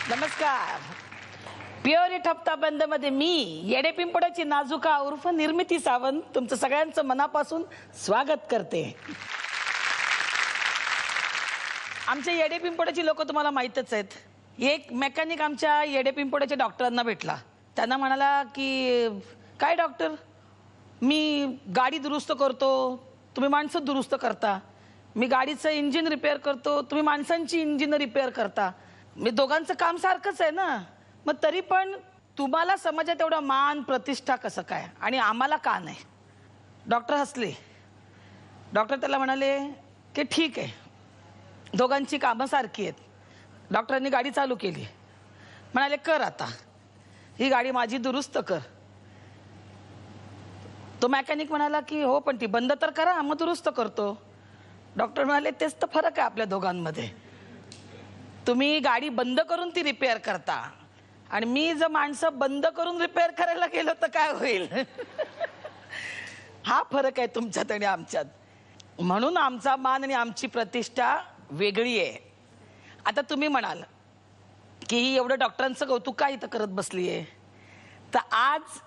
नमस्कार. Pure it हप्ता बंद मध्ये मी येडे पिंपळाची नाजुका उर्फ निर्मिती सावंत तुमचं सगळ्यांचं मनापासून स्वागत करते. आमच्या येडे पिंपळाची लोक तुम्हाला माहितच आहेत. एक मेकॅनिक आमच्या येडे पिंपळाच्या डॉक्टरांना भेटला. त्यांना म्हणाला की काय डॉक्टर, मी गाडी दुरुस्त करतो, तुम्ही माणसं दुरुस्त करता. मी गाडीचं इंजिन रिपेअर करतो, तुम्ही माणसांची इंजिन रिपेअर करता. मी दोघांचं काम सारखंच आहे ना, मग तरी पण तुम्हाला समाजात एवढा मान प्रतिष्ठा कसं काय आणि आम्हाला का नाही? डॉक्टर हसले. डॉक्टर त्याला म्हणाले की ठीक आहे, दोघांची कामं सारखी आहेत. डॉक्टरांनी गाडी चालू केली. म्हणाले कर आता ही गाडी माझी दुरुस्त कर. तो मेकॅनिक म्हणाला की हो पण ती बंद तर करा, मग दुरुस्त करतो. डॉक्टर म्हणाले तेच तर फरक आहे आपल्या दोघांमध्ये. तुम्ही गाडी बंद करून ती रिपेअर करता आणि मी जर माणसं बंद करून रिपेअर करायला गेलो तर काय होईल? हा फरक आहे तुमच्यात आणि आमच्यात. म्हणून आमचा मान आणि आमची प्रतिष्ठा वेगळी आहे. आता तुम्ही म्हणाल की ही एवढं डॉक्टरांचं कौतुक काय इथं करत बसलीये, तर आज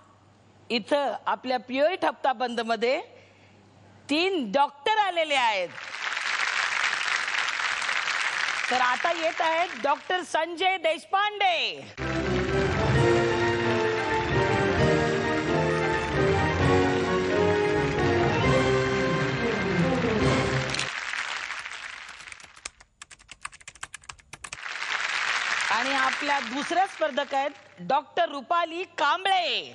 इथं आपल्या प्युअर इट हप्ता बंद मध्ये 3 डॉक्टर आलेले आहेत. तर आता येत आहेत डॉक्टर संजय देशपांडे. आणि आपल्या दुसऱ्या स्पर्धक आहेत डॉक्टर रुपाली कांबळे.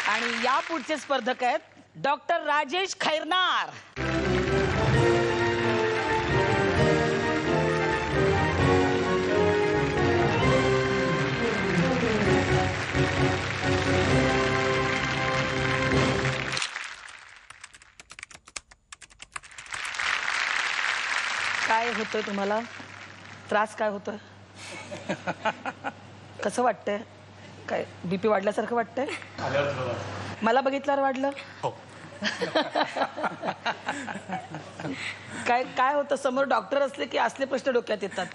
आणि या पुढचे स्पर्धक आहेत डॉक्टर राजेश खैरनार. काय होतंय तुम्हाला त्रास? काय होतोय? कसं वाटतंय? काय बीपी वाढल्यासारखं वाटतंय? मला बघितल्यावर वाढलं? काय काय होतं? समोर डॉक्टर असले की असले प्रश्न डोक्यात येतात.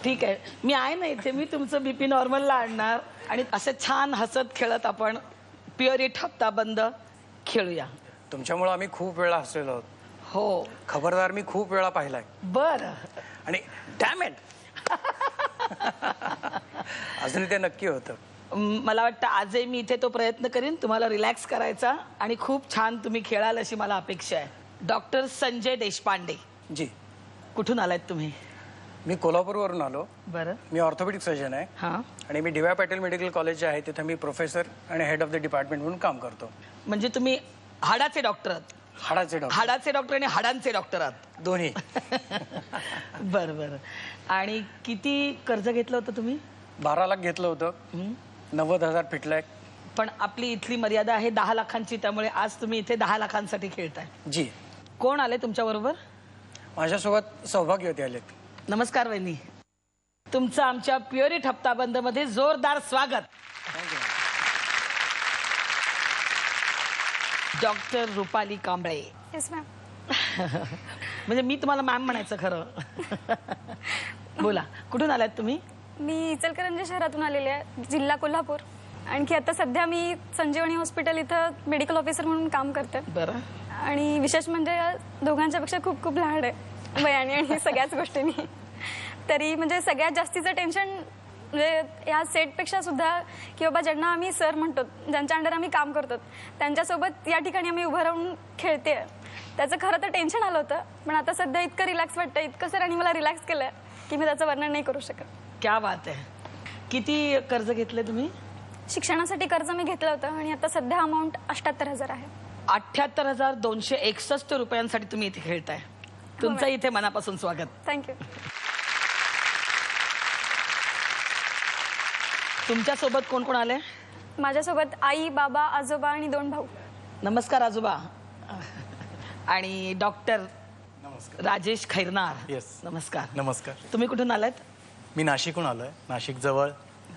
ठीक आहे, मी आहे ना इथे. मी तुमचं बीपी नॉर्मलला आणणार आणि असे छान हसत खेळत आपण प्युअर इट हप्ता बंद खेळूया. तुमच्यामुळे आम्ही खूप वेळा हसलेलो आहोत. हो, खबरदार मी खूप वेळा पाहिलाय. बरं. आणि डॅम इट अजून ते नक्की होतं. मला वाटतं आजही मी इथे तो प्रयत्न करीन तुम्हाला रिलॅक्स करायचा आणि खूप छान तुम्ही खेळाल अशी मला अपेक्षा आहे. डॉक्टर संजय देशपांडे जी. कुठून आलात तुम्ही? मी कोल्हापूरवरून आलो. बरं. मी ऑर्थोपेडिक सर्जन आहे. हां. आणि मी डी.वाय. पाटील मेडिकल कॉलेज जे आहे तिथे मी प्रोफेसर आणि हेड ऑफ द डिपार्टमेंट म्हणून काम करतो. म्हणजे तुम्ही हाडाचे डॉक्टर आहात? हाडाचे डॉक्टर. हाडाचे डॉक्टर आणि हाडांचे डॉक्टर आहात दोन्ही. बरं बरं. आणि किती कर्ज घेतलं होतं तुम्ही? 12 लाख घेतलं होतं. 90,000 फिटलंय. पण आपली इथली मर्यादा आहे 10 लाखांची, त्यामुळे आज तुम्ही इथे 10 लाखांसाठी खेळताय. जी. कोण आले तुमच्या बरोबर? माझ्यासोबत सौभाग्यवती आलेत. नमस्कार वहिनी. तुमचं आमच्या प्युअर इट हप्ता बंद मध्ये जोरदार स्वागत. Doctor Rupali Kamble. Yes ma'am. म्हणजे मी तुम्हाला मॅम म्हणायचं खरं. बोला, कुठून आलात तुम्ही? मी इचलकरंजी शहरातून आलेले आहे, जिल्हा कोल्हापूर. आणखी आता सध्या मी संजीवनी हॉस्पिटल इथं मेडिकल ऑफिसर म्हणून काम करते. बरं. आणि विशेष म्हणजे दोघांच्या पेक्षा खूप खूप लहान आहे वयाने आणि सगळ्याच गोष्टींनी. तरी म्हणजे सगळ्यात जास्तीचं टेन्शन म्हणजे या सेटपेक्षा सुद्धा की बाबा ज्यांना आम्ही सर म्हणतो, ज्यांच्या अंडर आम्ही काम करतो, त्यांच्यासोबत या ठिकाणी आम्ही उभं राहून खेळते, त्याचं खरं तर टेन्शन आलं होतं. पण आता सध्या इतकं रिलॅक्स वाटतं, इतकं सरांनी मला रिलॅक्स केलं की मी त्याचं वर्णन नाही करू शकत. क्या बात आहे. किती कर्ज घेतले तुम्ही? शिक्षणासाठी कर्ज मी घेतलं होतं आणि आता सध्या अमाऊंट 78,000 आहे. 78,261 रुपयांसाठी तुम्ही इथे खेळताय. तुमचं इथे मनापासून स्वागत. थँक्यू. तुमच्या सोबत कोण कोण आले? माझ्यासोबत आई, बाबा, आजोबा आणि 2 भाऊ. नमस्कार आजोबा. आणि डॉक्टर नमस्कार. राजेश खैरनार. Yes. नमस्कार. नमस्कार. तुम्ही कुठून आलात? मी नाशिकहून आलोय. नाशिक जवळ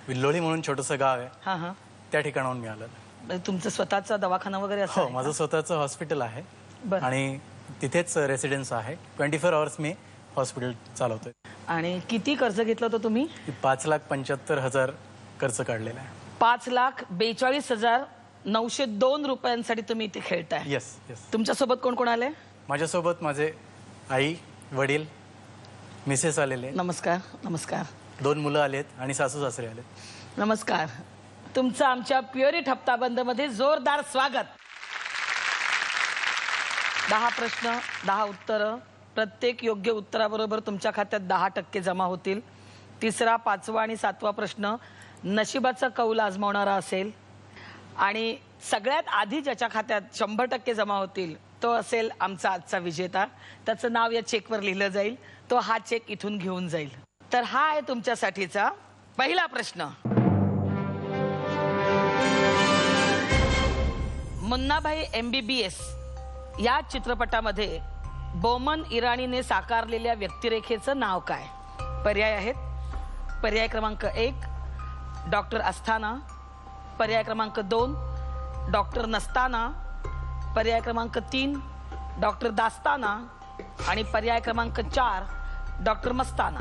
विल्लोळी म्हणून छोटंसं गाव आहे, हा हा. त्या ठिकाणाहून मी आलो. म्हणजे तुमचं स्वतःचा दवाखाना वगैरे असं हो, आहे माझं का? स्वतःचं हॉस्पिटल आहे बरं. आणि तिथेच रेसिडेन्स आहे. 24 आवर्स मी हॉस्पिटल चालवतोय. आणि किती कर्ज घेतलं होतं तुम्ही? 5,75,000 खर्च काढलेला आहे. 5,42,902 रुपयांसाठी तुम्ही इथे खेळताय. Yes yes. तुमच्यासोबत कोण कोण आले? माझ्यासोबत माझे आई वडील मिसेस आलेले, नमस्कार. नमस्कार. 2 मुलं आलेत आणि सासू सासरे आलेत. नमस्कार. तुमचं आमच्या प्युअरी हप्ताबंदमध्ये जोरदार स्वागत. 10 प्रश्न 10 उत्तरं. प्रत्येक योग्य उत्तराबरोबर तुमच्या खात्यात 10% जमा होतील. 3रा 5वा आणि 7वा प्रश्न नशिबाचा कौल आजमावणारा असेल आणि सगळ्यात आधी ज्याच्या खात्यात 100% जमा होतील तो असेल आमचा आजचा विजेता. त्याचं नाव या चेकवर लिहिलं जाईल. तो हा चेक इथून घेऊन जाईल. तर हा आहे तुमच्यासाठीचा पहिला प्रश्न. मुन्नाभाई MBBS या चित्रपटामध्ये बोमन इराणीने साकारलेल्या व्यक्तिरेखेचं नाव काय? पर्याय आहेत. पर्याय क्रमांक 1 डॉक्टर अस्थाना, पर्याय क्रमांक 2 डॉक्टर नस्ताना, पर्याय क्रमांक 3 डॉक्टर दास्ताना आणि पर्याय क्रमांक 4 डॉक्टर मस्ताना.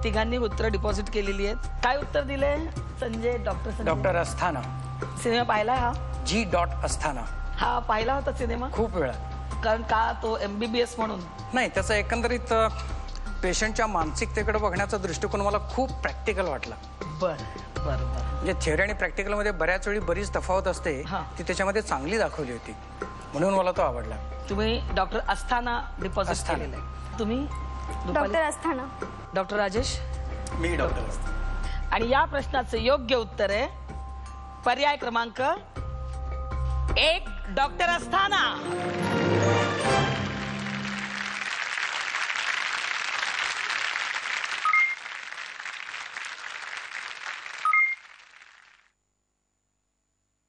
तिघांनी उत्तर डिपॉझिट केलेली आहेत. काय उत्तर दिले संजय? डॉक्टर अस्थाना. सिनेमा पाहिला हा? G. अस्थाना. हा पाहिला होता सिनेमा? खूप वेळा. कारण का तो MBBS म्हणून? नाही, त्याचा एकंदरीत पेशंटच्या मानसिकतेकडे बघण्याचा दृष्टिकोन मला खूप प्रॅक्टिकल वाटला. बर बर बर. म्हणजे थिअरी आणि प्रॅक्टिकलमध्ये बऱ्याच वेळी बरीच तफावत असते, हा. ती त्याच्यामध्ये चांगली दाखवली होती, म्हणून मला तो आवडला. तुम्ही डॉक्टर अस्थाना डिपॉझिट अस्थाना. केलेलं आहे. तुम्ही डॉक्टर असताना. डॉक्टर राजेश. मी डॉक्टर असतो. आणि या प्रश्नाचं योग्य उत्तर आहे पर्याय क्रमांक 1 डॉक्टर अस्थाना.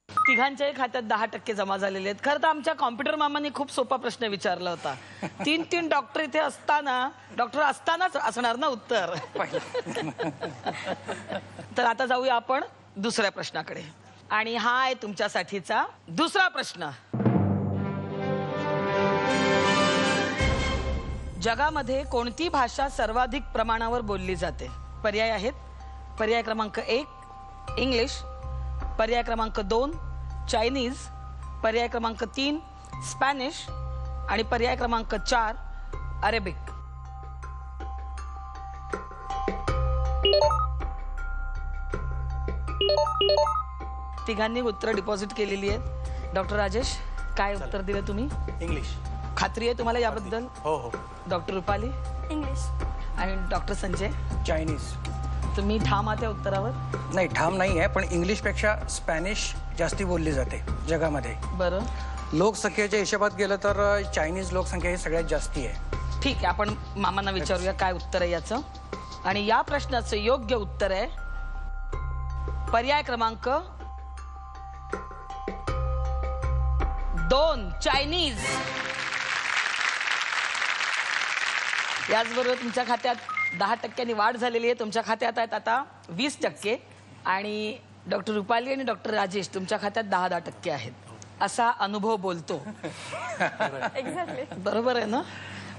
तिघांच्याही खात्यात 10% जमा झालेले आहेत. खरं तर आमच्या कॉम्प्युटर मामांनी खूप सोपा प्रश्न विचारला होता. 3 डॉक्टर इथे असताना डॉक्टर असतानाच असणार ना उत्तर. तर आता जाऊया आपण दुसऱ्या प्रश्नाकडे. आणि हा आहे तुमच्यासाठीचा दुसरा प्रश्न. जगामध्ये कोणती भाषा सर्वाधिक प्रमाणावर बोलली जाते? पर्याय आहेत. पर्याय क्रमांक 1 इंग्लिश, पर्याय क्रमांक 2 चायनीज, पर्याय क्रमांक 3 स्पॅनिश आणि पर्याय क्रमांक 4 अरेबिक. तिघांनी उत्तर डिपॉझिट केलेली आहेत. डॉक्टर राजेश, काय उत्तर दिलं तुम्ही? इंग्लिश. खात्री आहे तुम्हाला याबद्दल? हो हो. Doctor Rupali English. आणि डॉक्टर संजय, चायनीज. तुम्ही ठाम आहात या उत्तरावर? नाही, ठाम नाही आहे, पण इंग्लिशपेक्षा स्पॅनिश जास्ती बोलली जाते जगामध्ये. बरं, लोकसंख्येच्या हिशोबात गेलं तर चायनीज लोकसंख्या ही सगळ्यात जास्ती आहे. ठीक आहे. आपण मामांना विचारूया काय उत्तर आहे याचं. आणि या प्रश्नाचं योग्य उत्तर आहे पर्याय क्रमांक 2 चायनीज. याचबरोबर तुमच्या खात्यात 10% वाढ झालेली आहे. तुमच्या खात्यात आहेत आता 20% आणि डॉक्टर रुपाली आणि डॉक्टर राजेश तुमच्या खात्यात 10% आहेत. असा अनुभव बोलतो. एक्झॅक्टली. बरोबर आहे ना?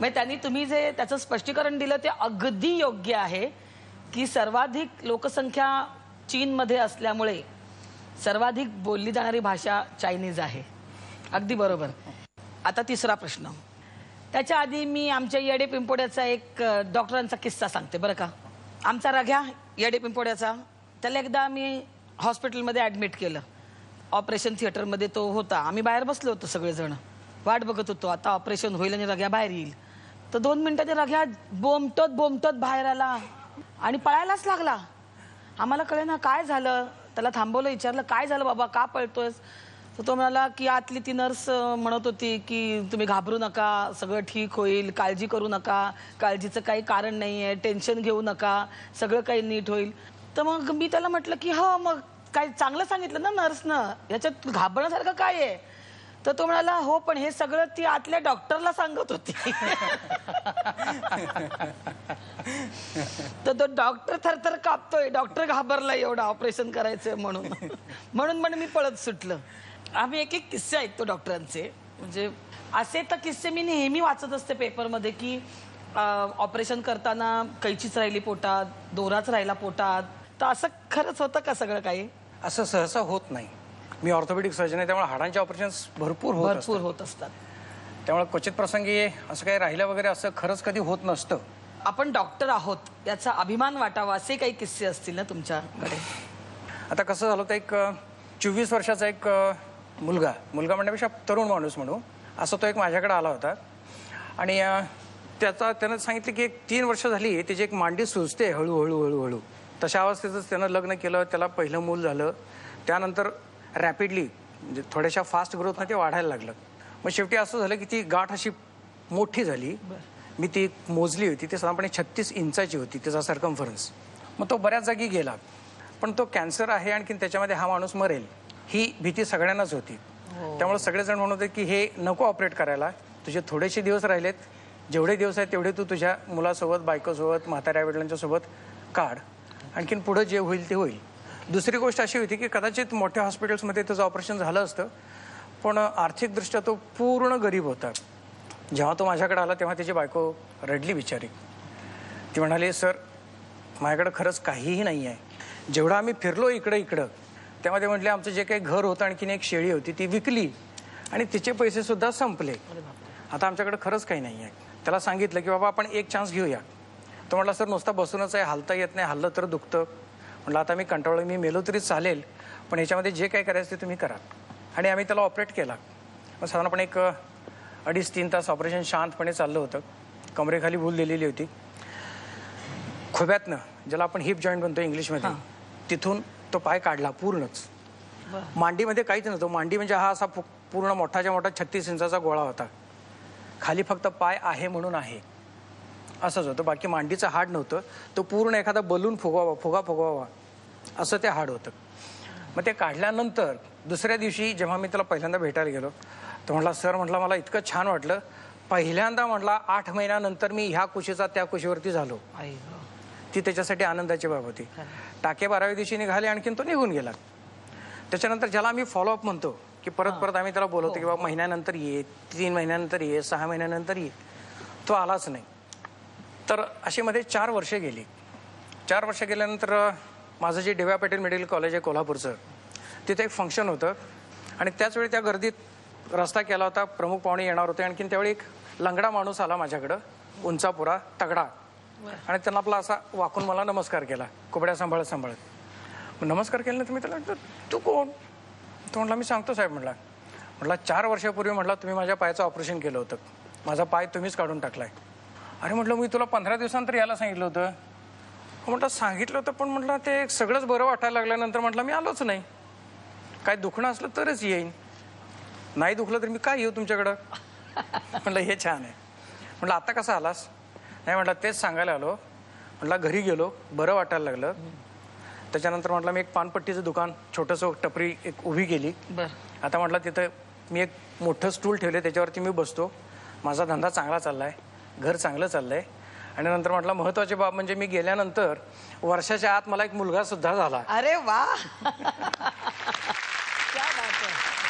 म्हणजे त्यांनी तुम्ही जे त्याचं स्पष्टीकरण दिलं ते अगदी योग्य आहे की सर्वाधिक लोकसंख्या चीनमध्ये असल्यामुळे सर्वाधिक बोलली जाणारी भाषा चायनीज आहे. अगदी बरोबर. आता तिसरा प्रश्न. त्याच्या आधी मी आमच्या येडे पिंपोड्याचा एक डॉक्टरांचा किस्सा सांगते बरं का. आमचा रघ्या येडे पिंपोड्याचा, त्याला एकदा मी हॉस्पिटलमध्ये ॲडमिट केलं. ऑपरेशन थिएटरमध्ये तो होता. आम्ही बाहेर बसलो होतो सगळेजण, वाट बघत होतो आता ऑपरेशन होईल आणि रघ्या बाहेर येईल. तर 2 मिनिटांनी रघ्या बोंबटत बाहेर आला आणि पळायलाच लागला. आम्हाला कळे ना काय झालं. त्याला थांबवलं, विचारलं काय झालं बाबा, का पळतोयस? तर तो म्हणाला की आतली ती नर्स म्हणत होती की तुम्ही घाबरू नका, सगळं ठीक होईल, काळजी करू नका, काळजीचं काही कारण नाही आहे, टेन्शन घेऊ नका, सगळं काही नीट होईल. तर मग मी त्याला म्हटलं की हो मग काय चांगलं सांगितलं ना नर्सनं, याच्यात घाबरण्यासारखं काय आहे. तर तो म्हणाला हो पण हे सगळं ती आतल्या डॉक्टरला सांगत होती. तर तो डॉक्टर थरथर कापतोय, डॉक्टर घाबरला एवढं ऑपरेशन करायचं म्हणून. म्हणून मी पळत सुटलं. आम्ही एक एक किस्से ऐकतो डॉक्टरांचे. म्हणजे असे तर किस्से मी नेहमी वाचत असते पेपरमध्ये की ऑपरेशन करताना कैचीच राहिली पोटात, दोराच राहिला पोटात. तर असं खरंच होतं का सगळं काही? असं सहसा होत नाही. मी ऑर्थोपेडिक सर्जन आहे, त्यामुळे हाडांचे ऑपरेशन्स भरपूर होत असतात. त्यामुळे क्वचित प्रसंगी असं काही राहिलं वगैरे असं खरंच कधी होत नसतं. आपण डॉक्टर आहोत याचा अभिमान वाटावा असे काही किस्से असतील ना तुमच्याकडे? आता कसं झालं होतं, एक 24 वर्षाचा एक मुलगा म्हणण्यापेक्षा तरुण माणूस म्हणू, असं तो एक माझ्याकडे आला होता. आणि त्यानं सांगितलं की एक 3 वर्ष झाली त्याची एक मांडी सुजते हळूहळू. तशा अवस्थेतच त्यानं लग्न केलं, त्याला पहिलं मूल झालं. त्यानंतर रॅपिडली म्हणजे थोड्याशा फास्ट ग्रोथनं ते वाढायला लागलं. मग शेवटी असं झालं की ती गाठ अशी मोठी झाली. मी ती मोजली होती, ती साधारणपणे 36 इंचाची होती त्याचा सर्कम्फरन्स. मग तो बऱ्याच जागी गेला. पण तो कॅन्सर आहे, आणखीन त्याच्यामध्ये हा माणूस मरेल ही भीती सगळ्यांनाच होती. त्यामुळे सगळेजण म्हणत होते की हे नको ऑपरेट करायला, तुझे थोडेसे दिवस राहिलेत, जेवढे दिवस आहेत तेवढे तू तुझ्या मुलासोबत, बायकोसोबत, म्हाताऱ्या वडिलांच्या सोबत काढ, आणखीन पुढं जे होईल ते होईल. दुसरी गोष्ट अशी होती की कदाचित मोठ्या हॉस्पिटल्समध्ये त्याचं ऑपरेशन झालं असतं, पण आर्थिकदृष्ट्या तो पूर्ण गरीब होता. जेव्हा तो माझ्याकडे आला तेव्हा त्याची बायको रडली बिचारी. ती म्हणाली सर माझ्याकडे खरंच काहीही नाही आहे. जेवढं आम्ही फिरलो इकडं तेव्हा ते म्हटले आमचं जे काही घर होतं, आणखीन एक शेळी होती ती विकली आणि तिचे पैसे सुद्धा संपले. आता आमच्याकडे खरंच काही नाही आहे. त्याला सांगितलं की बाबा आपण एक चान्स घेऊया. तो म्हटला सर नुसता बसूनच आहे, हालता येत नाही, हल्लं तर दुखतं. म्हटलं आता मी कंटाळलो, मी मेलो तरी चालेल, पण ह्याच्यामध्ये जे काही करायचं ते तुम्ही करा. आणि आम्ही त्याला ऑपरेट केला. मग साधारणपणे एक 2.5-3 तास ऑपरेशन शांतपणे चाललं होतं. कमरेखाली भूल दिलेली होती. खोब्यातनं, ज्याला आपण हिप जॉईंट म्हणतो इंग्लिशमध्ये, तिथून तो पाय काढला पूर्णच. मांडीमध्ये काहीच नव्हतं. मांडी म्हणजे हा असा पूर्ण मोठाच्या मोठा 36 इंचाचा गोळा होता. खाली फक्त पाय आहे म्हणून आहे असंच होतं, बाकी मांडीचं हाड नव्हतं. तो पूर्ण एखादा बलून फुगवावा असं ते हाड होतं. मग ते काढल्यानंतर दुसऱ्या दिवशी जेव्हा मी त्याला पहिल्यांदा भेटायला गेलो तो म्हटला सर, म्हटलं मला इतकं छान वाटलं, पहिल्यांदा म्हटला 8 महिन्यानंतर मी ह्या कुशीचा त्या कुशीवरती झालो. ती त्याच्यासाठी आनंदाची बाब होती. टाके 12व्या दिवशी निघाले, आणखीन तो निघून गेला. त्याच्यानंतर ज्याला आम्ही फॉलोअप म्हणतो की परत आम्ही त्याला बोलवतो की बाबा महिन्यानंतर ये, 3 महिन्यानंतर ये, 6 महिन्यानंतर ये, तो आलाच नाही. तर अशी मध्ये 4 वर्ष गेली. 4 वर्ष गेल्यानंतर माझं जे D Y Patil medical college आहे कोल्हापूरचं, तिथे एक फंक्शन होतं आणि त्याचवेळी त्या गर्दीत रस्ता केला होता. प्रमुख पाहुणे येणार होते. आणखीन त्यावेळी एक लंगडा माणूस आला माझ्याकडं, उंचापुरा तगडा, आणि त्यांना आपला असा वाकून मला नमस्कार केला, कुबड्या सांभाळत. नमस्कार केल्यानंतर मी त्याला म्हटलं तू कोण? तो म्हटला मी सांगतो साहेब. म्हटला 4 वर्षापूर्वी म्हटला तुम्ही माझ्या पायाचं ऑपरेशन केलं होतं, माझा पाय तुम्हीच काढून टाकलाय. अरे म्हटलं मी तुला 15 दिवसानंतर यायला सांगितलं होतं. म्हटलं सांगितलं होतं, पण म्हटलं ते सगळंच बरं वाटायला लागल्यानंतर म्हटलं मी आलोच नाही. काय दुखणं असलं तरच येईन, नाही दुखलं तर मी काय येऊ तुमच्याकडं. म्हटलं हे छान आहे. म्हटलं आता कसं आलास? नाही म्हटलं तेच सांगायला आलो. म्हटलं घरी गेलो, बरं वाटायला लागलं. त्याच्यानंतर म्हटलं मी एक पानपट्टीचं दुकान, छोटंसं टपरी एक उभी केली. आता म्हटलं तिथं मी एक मोठं स्टूल ठेवले, त्याच्यावरती मी बसतो. माझा धंदा चांगला चाललाय, घर चांगलं चाललंय. आणि नंतर म्हटलं महत्वाची बाब म्हणजे मी गेल्यानंतर वर्षाच्या आत मला एक मुलगा सुद्धा झाला. अरे वा, क्या बात आहे.